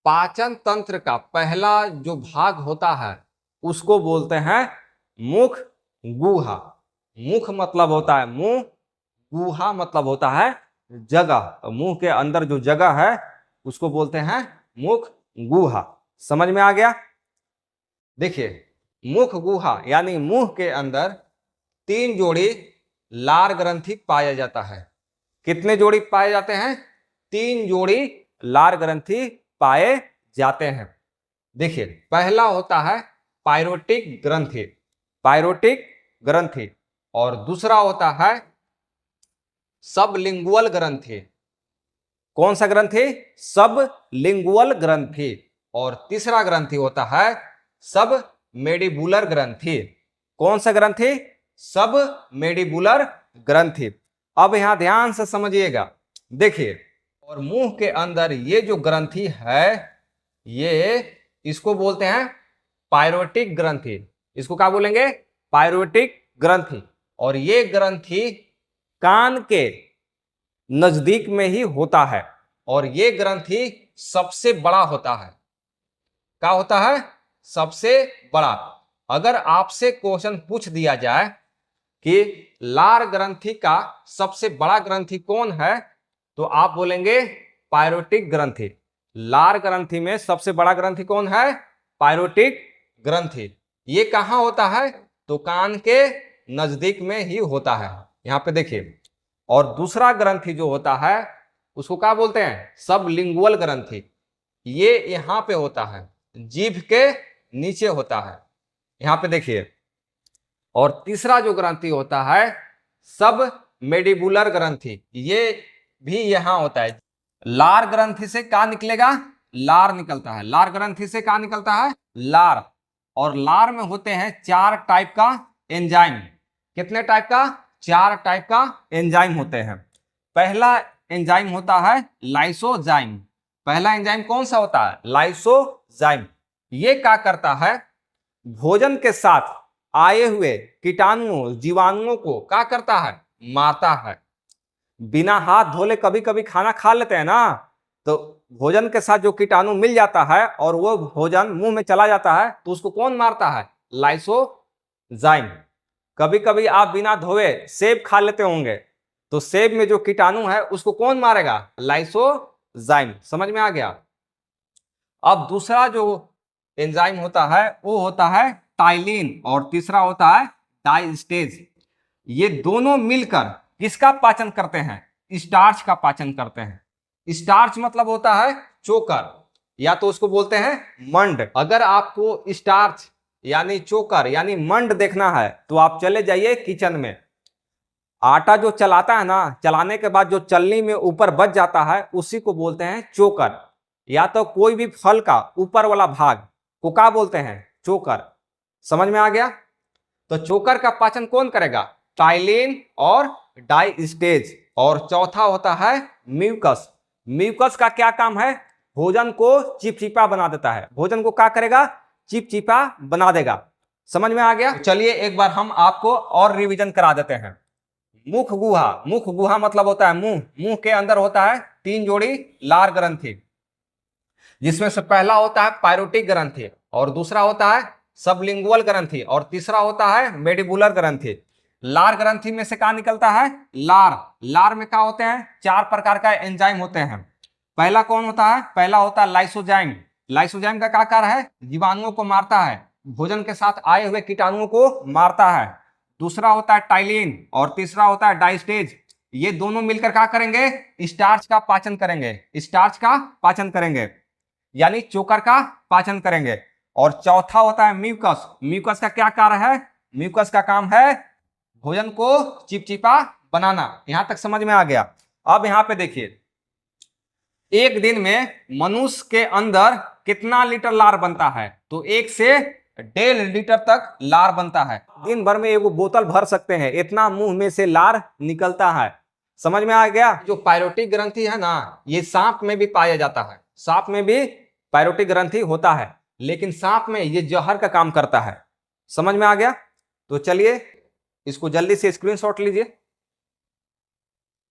पाचन तंत्र का पहला जो भाग होता है उसको बोलते हैं मुख गुहा। मुख मतलब होता है मुंह, गुहा मतलब होता है जगह। तो मुंह के अंदर जो जगह है उसको बोलते हैं मुख गुहा। समझ में आ गया? देखिए, मुख गुहा यानी मुंह के अंदर 3 जोड़ी लार ग्रंथि पाया जाता है। कितने जोड़ी पाए जाते हैं? 3 जोड़ी लार ग्रंथि पाए जाते हैं। देखिए, पहला होता है पायरोटिक ग्रंथि, पायरोटिक ग्रंथि, और दूसरा होता है सबलिंगुअल ग्रंथि। कौन सा ग्रंथि? सबलिंगुअल ग्रंथि। और तीसरा ग्रंथि होता है सब मेडिबुलर ग्रंथि। कौन सा ग्रंथि? सब मेडिबुलर ग्रंथि। अब यहां ध्यान से समझिएगा। देखिए, और मुंह के अंदर ये जो ग्रंथि है ये इसको बोलते हैं पायरोटिक ग्रंथि। इसको क्या बोलेंगे? पायरोटिक ग्रंथि। और ये ग्रंथि कान के नजदीक में ही होता है और ये ग्रंथि सबसे बड़ा होता है। क्या होता है? सबसे बड़ा। अगर आपसे क्वेश्चन पूछ दिया जाए कि लार ग्रंथि का सबसे बड़ा ग्रंथि कौन है, तो आप बोलेंगे पायरोटिक ग्रंथि। लार ग्रंथि में सबसे बड़ा ग्रंथि कौन है? पायरोटिक ग्रंथि। ये कहां होता है? तो कान के नजदीक में ही होता है। यहां पे देखिए, और दूसरा ग्रंथि जो होता है उसको क्या बोलते हैं? सबलिंगुअल ग्रंथि। ये यहां पे होता है, जीभ के नीचे होता है। यहां पे देखिए, और तीसरा जो ग्रंथि होता है सब मेडिबुलर ग्रंथि, ये भी यहां होता है। लार ग्रंथि से क्या निकलेगा? लार निकलता है। लार ग्रंथि से क्या निकलता है? लार। और लार में होते हैं 4 टाइप का एंजाइम। कितने टाइप का? 4 टाइप का एंजाइम होते हैं। पहला एंजाइम होता है लाइसोजाइम। पहला एंजाइम कौन सा होता है? लाइसोजाइम। ये क्या करता है? भोजन के साथ आए हुए कीटाणुओं जीवाणुओं को क्या करता है? मारता है। बिना हाथ धोले कभी कभी खाना खा लेते हैं ना, तो भोजन के साथ जो कीटाणु मिल जाता है और वो भोजन मुंह में चला जाता है, तो उसको कौन मारता है? लाइसोजाइम। कभी कभी आप बिना धोए सेब खा लेते होंगे, तो सेब में जो कीटाणु है उसको कौन मारेगा? लाइसोजाइम। समझ में आ गया? अब दूसरा जो एंजाइम होता है वो होता है टाइलिन, और तीसरा होता है डाइस्टेज। ये दोनों मिलकर किसका पाचन करते हैं? स्टार्च का पाचन करते हैं। स्टार्च मतलब होता है चोकर, या तो उसको बोलते हैं मंड। अगर आपको स्टार्च यानी चोकर यानी मंड देखना है तो आप चले जाइए किचन में। आटा जो चलाता है ना, चलाने के बाद जो चलनी में ऊपर बच जाता है उसी को बोलते हैं चोकर। या तो कोई भी फल का ऊपर वाला भाग को क्या बोलते हैं? चोकर। समझ में आ गया? तो चोकर का पाचन कौन करेगा? टाइलिन और डाइस्टेज। और चौथा होता है म्यूकस। म्यूकस का क्या काम है? भोजन को चिपचिपा बना देता है। भोजन को क्या करेगा? चिपचिपा बना देगा। समझ में आ गया? तो चलिए एक बार हम आपको और रिवीजन करा देते हैं। मुख गुहा। मुख गुहा मतलब होता है मुंह। मुंह के अंदर होता है 3 जोड़ी लार ग्रंथि, जिसमें से पहला होता है पायरोटिक ग्रंथि, और दूसरा होता है सबलिंगुअल ग्रंथि, और तीसरा होता है मेडिबुलर ग्रंथि। लार ग्रंथि में से क्या निकलता है? लार। लार में क्या होते हैं? 4 प्रकार का एंजाइम होते हैं। पहला कौन होता है? पहला होता है लाइसोजाइम। लाइसोजाइम का क्या कार्य है? जीवाणुओं को मारता है, भोजन के साथ आए हुए कीटाणुओं को मारता है। दूसरा होता है टाइलिन, और तीसरा होता है डाइस्टेज। ये दोनों मिलकर क्या करेंगे? स्टार्च का पाचन करेंगे। स्टार्च का पाचन करेंगे यानी चोकर का पाचन करेंगे। और चौथा होता है म्यूकस। म्यूकस का क्या कार्य है? म्यूकस का काम है भोजन को चिपचिपा बनाना। यहां तक समझ में आ गया? अब यहां पे देखिए, एक दिन में मनुष्य के अंदर कितना लीटर लार बनता है? तो 1 से 1.5 लीटर तक लार बनता है। दिन भर में एगो बोतल भर सकते हैं, इतना मुंह में से लार निकलता है। समझ में आ गया? जो पायरोटिक ग्रंथि है ना, ये सांप में भी पाया जाता है। सांप में भी पायरोटिक ग्रंथि होता है, लेकिन सांप में ये जहर का काम करता है। समझ में आ गया? तो चलिए इसको जल्दी से स्क्रीनशॉट लीजिए।